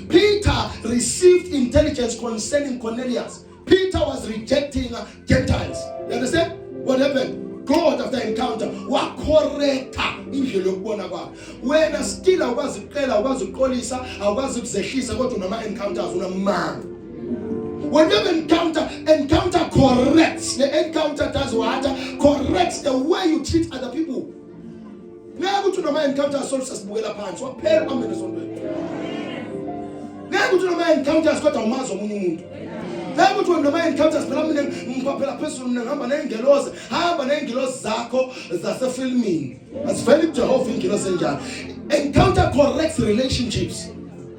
Peter received intelligence concerning Cornelius. Peter was rejecting Gentiles. You understand? What happened? God after encounter wakoreka indlela yokubona kwakhe. Wena still awukwazi ukuqela, awukwazi ukuqolisa, awukwazi ukuzehlisa kodwa unama encounters unamanga. When you encounter corrects. The encounter does what? Corrects the way you treat other people. Ngeke uthi unama encounters solusasibukela phansi waphela amene esondweni. Ngeke uthi unama encounters kodwa umazi omunye umuntu. Ngeke uthi unama encounters phela mina ngikwaphela phezulu ngihamba nengelozi, hamba nengelozi zakho zasefilmini. Asivele kuJehova ingelozi enjalo. Encounter corrects relationships.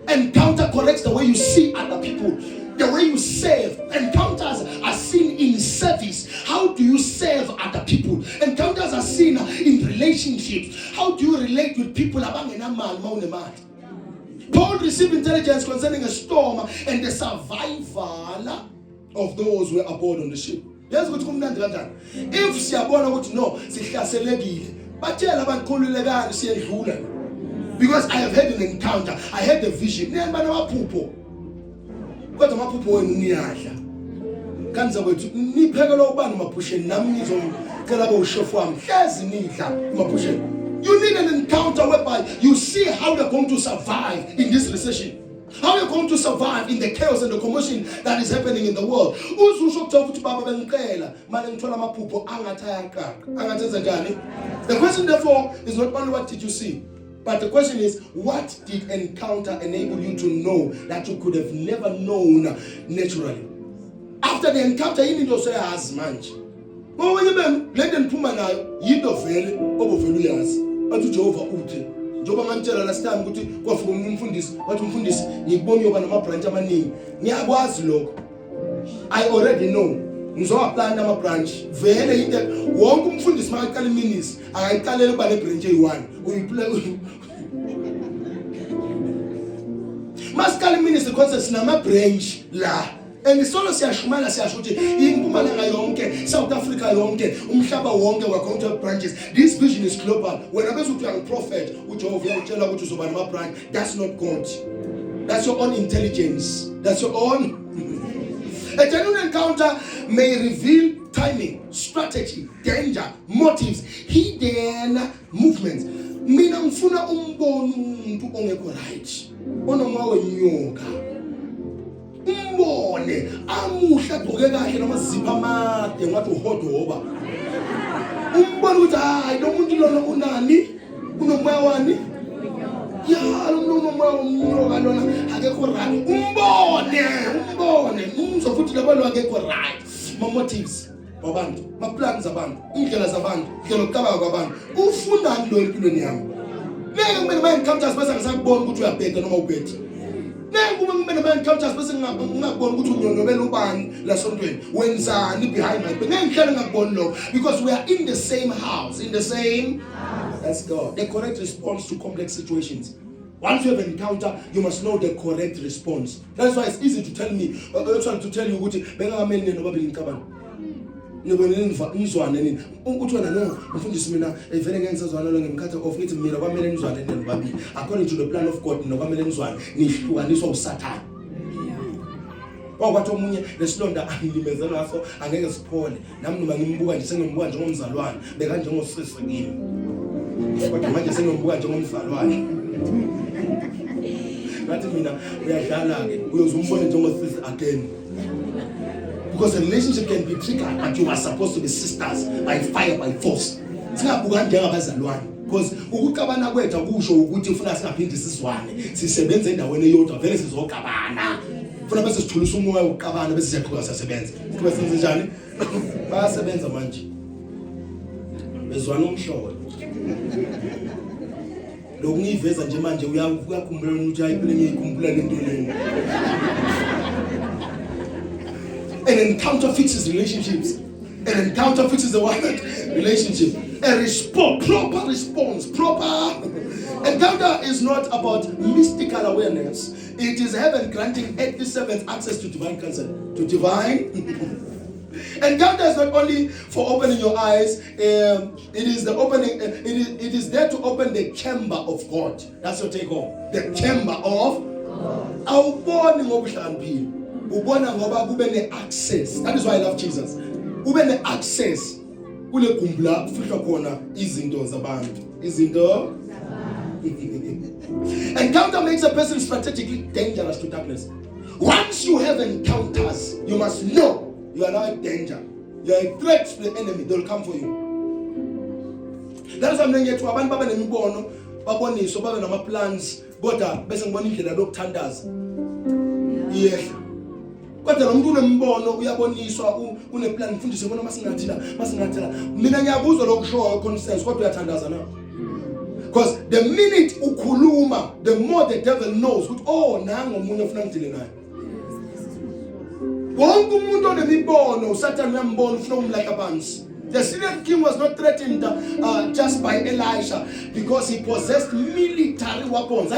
Encounter corrects the way you see other people. The way you serve. Encounters are seen in service. How do you serve other people? Encounters are seen in relationships. How do you relate with people? Paul received intelligence concerning a storm and the survival of those who were aboard on the ship. Yes, if siyabona ukuthi no sihlaselekile batshela abantu khululekani siyedlula because I have had an encounter, I had a vision. kodwa amaphupho wenu niyadla kanza kwethu niphekelwa ubani maphusheni nami ngizomcela bawushefu wami hlezi nidla maphusheni. You need an encounter whereby you see how you're going to survive in this recession. How you're going to survive in the chaos and the commotion that is happening in the world. Uzusho kuthiwa ukuthi baba bengicela manje ngithola amaphupho angathi ayaqaqa. Angathi njani? The question therefore is not only what did you see, but the question is what did encounter enable you to know that you could have never known naturally? After the encounter yini into oseyazi manje. Ngoba yebem lento niphuma nayo yinto vele obuvela uyazi. Athi uJehova uthi njoba ngantshela last time ukuthi kwafika umfundisi wathi umfundisi ngikubona yoba nama branch amaningi. Ngiyakwazi lokho. I already know. Ngizowaplana ama branch. Vele into wonke umfundisi makaqala iminisi akayiqalele kuba ne branch eyi1. Uyiplay Masikali ministry concept sinama branch la. And solo siyashumana siyasho ukuthi impumalanga yonke, South Africa yonke, umhlaba wonke we're going to have branches. This vision is global. When I bezuthi young prophet, uJehova uyakutshela ukuthi uzoba nama branch, that's not God. That's your own intelligence. That's your own. A genuine encounter may reveal timing, strategy, danger, motives, hidden movements. Mina ngifuna umbono umuntu ongekho right. Onoma wenyoka. Umbone amuhla gqoke kahle namazipha amade ngathi uhodoba. Umbone ukuthi hayi lo muntu lona unani? Unomoya wani? Ya lo nomoya womnyoka lona akekho right. Umbone uzofuthi labo akekho right. Ma motives wabantu, ma plans zabantu, indlela zabantu, indlela okucabanga kwabantu. Ufundani lo empilweni yami? Ngeke kumele ma encounters bese ngisakubona ukuthi uyabheda noma ubheda. Ngeke kumele ma encounters bese ngingakubona ukuthi unyonobela ubani la sontweni. Wenzani behind my back? Ngeke ngihlale ngakubona lokho because we are in the same house, in the same house. That's God. The correct response to complex situations. Once you have an encounter, you must know the correct response. That's why it's easy to tell me, to tell you ukuthi bengamele no babili ngicabanga. Nizwane nini ukuthi wena no mfundisi mina vele ngeke ngisazwana lo ngemkhatha of ngithi mina kwamele nizwane nini babili according to the plan of God no kwamele nizwane nihlukaniswa uSathane. Kwathi omunye lesilonda angilimezela ngaso angeke siphole nami noma ngimbuka nje sengimbuka njengomzalwane beka njengosisi kimi kodwa manje sengimbuka njengomzalwane ngathi mina uyadlala ke uyozumbona njengosisi again. Because a relationship can be triggered, but you are supposed to be sisters by fire, by force. Singabuka njengabazalwane because ukucabana kwethu akusho ukuthi ufuna singaphindi siswane sisebenze endaweni eyodwa vele sizogabana ufuna bese sithulisa umoya wokucabana bese siyaqhubeka sisebenza siqhubeka senze njani bayasebenza manje bezwana umhlolo lokungiveza nje manje uyakhumbula ukuthi ayiphele ngiyikhumbula lento leni. An encounter fixes relationships. An encounter fixes the one relationship. A response, proper response, proper. Encounter is not about mystical awareness. It is heaven granting 87th access to divine counsel. To divine. Encounter is not only for opening your eyes. It is the opening. It is there to open the chamber of God. That's your take home. The chamber of God. Ubona ngoba kube ne-access. That is why I love Jesus. Ube ne-access kule gumbula kufika khona izinto zabantu. Izinto. Encounter makes a person strategically dangerous to darkness. Once you have encounters, you must know you are now in danger. You are a threat to the enemy. They will come for you. That is why I'm saying to abantu baba nemibono, baboniso baba nama plans, kodwa bese ngibona indlela lokuthandaza. Yeah. Kodwa umuntu unembono uyaboniswa une plan mfundisi ubona masingathila mina ngiyakuzwa lokushoyo consensus kodwa uyathandaza na because the minute ukhuluma the more the devil knows ukuthi oh nango umunye ufuna ngidile naye wonke umuntu onemibono uSathane uyambona ufuna umlaka phansi. The Syrian king was not threatened just by Elisha because he possessed military weapons.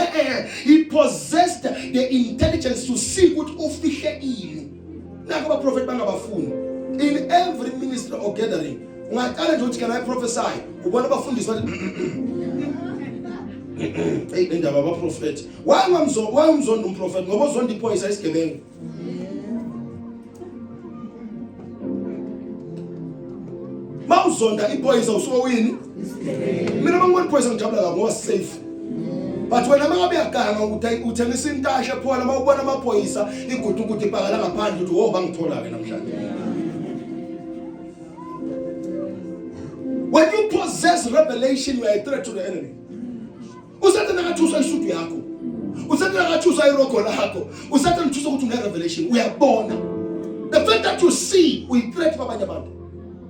He possessed the intelligence to see what ufihle ini. Nakaba prophet bangabafuni. In every ministry or gathering, ungaqala nje uthi can I prophesy? Ubona abafundisi bathi hey indaba aba prophet. Why umzondo umprophet ngoba uzonda iphoyisa isigebengu. uzonda iphoyisa usowini. Mina mangibona iphoyisa ngijabula kabi ngoba safe. But wena mangabe yaganga uthengisa intasha phela mawubona amaphoyisa igudugudu ipakala ngaphandle uthi wo bangithola ke namhlanje. When you possess revelation, you are a threat to the enemy. Usathana akathusa isudu yakho. Usathana akathusa irogo lakho. Usathana uthusa ukuthi une revelation uyabona. The fact that you see we threat babanye abantu.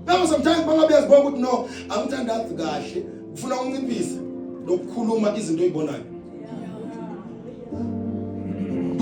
Now sometimes mangabe yazibona ukuthi no angithandazi kahle ufuna unginciphisa lokukhuluma izinto ezibonayo.